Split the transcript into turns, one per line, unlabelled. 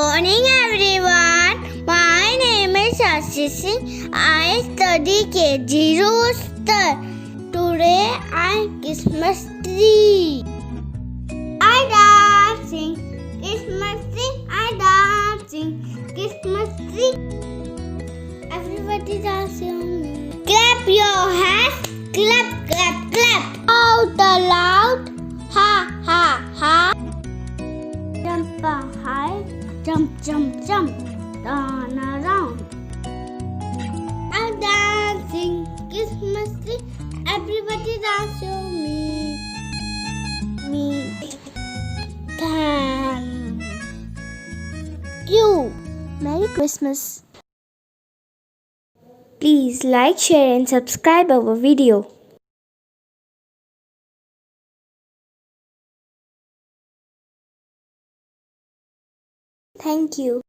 morning, everyone. My name is Harshit-The. I study KG Roaster. Today I'm Christmas tree. I dancing Christmas tree. I dancing Christmas tree. Everybody dancing. Clap your hands. Clap, clap, clap. Out loud. Ha, ha, ha. Jump high, jump, jump, jump, turn around. I'm dancing Christmas tree. Everybody dance to me. Thank you.
Merry Christmas. Please like, share and subscribe our video. Thank you.